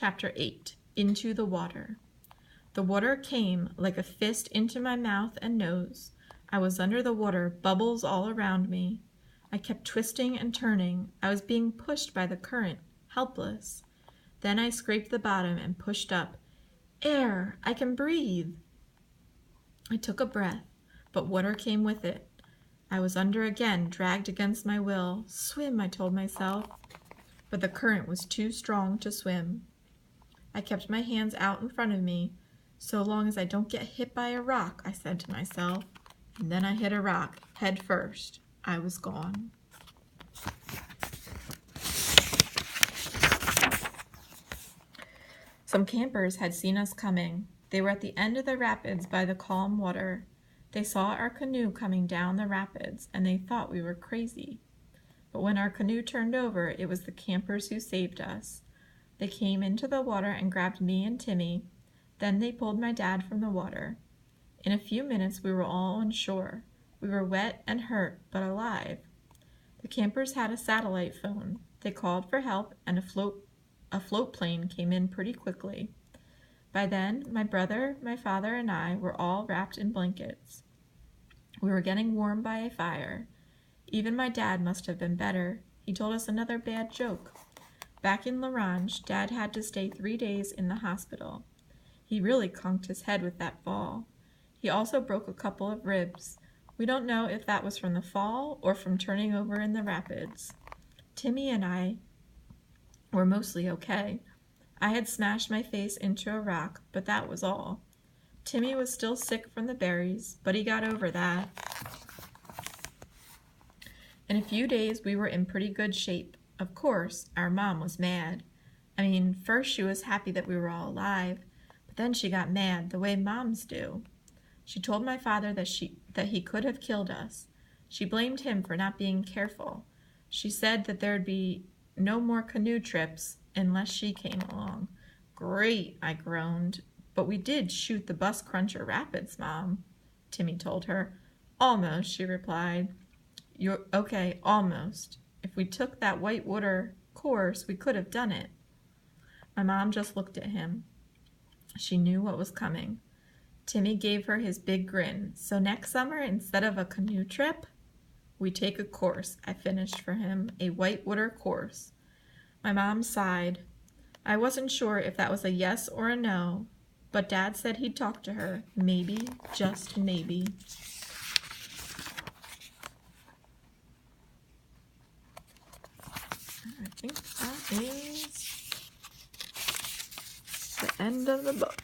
Chapter 8. Into the Water. The water came like a fist into my mouth and nose. I was under the water, bubbles all around me. I kept twisting and turning. I was being pushed by the current, helpless. Then I scraped the bottom and pushed up. Air! I can breathe! I took a breath, but water came with it. I was under again, dragged against my will. Swim, I told myself. But the current was too strong to swim. I kept my hands out in front of me. So long as I don't get hit by a rock, I said to myself. And then I hit a rock, head first. I was gone. Some campers had seen us coming. They were at the end of the rapids by the calm water. They saw our canoe coming down the rapids, and they thought we were crazy. But when our canoe turned over, it was the campers who saved us. They came into the water and grabbed me and Timmy. Then they pulled my dad from the water. In a few minutes, we were all on shore. We were wet and hurt, but alive. The campers had a satellite phone. They called for help, and a float plane came in pretty quickly. By then, my brother, my father, and I were all wrapped in blankets. We were getting warm by a fire. Even my dad must have been better. He told us another bad joke. Back in L'Orange, Dad had to stay 3 days in the hospital. He really conked his head with that fall. He also broke a couple of ribs. We don't know if that was from the fall or from turning over in the rapids. Timmy and I were mostly okay. I had smashed my face into a rock, but that was all. Timmy was still sick from the berries, but he got over that. In a few days, we were in pretty good shape. Of course, our mom was mad. First she was happy that we were all alive, but then she got mad, the way moms do. She told my father that he could have killed us. She blamed him for not being careful. She said that there'd be no more canoe trips unless she came along. Great, I groaned. But we did shoot the Bus Cruncher Rapids, Mom, Timmy told her. Almost, she replied. You're okay, almost. If we took that white water course, we could have done it. My mom just looked at him. She knew what was coming. Timmy gave her his big grin. So next summer, instead of a canoe trip, we take a course, I finished for him, a whitewater course. My mom sighed. I wasn't sure if that was a yes or a no, but Dad said he'd talk to her. Maybe, just maybe. I think that is the end of the book.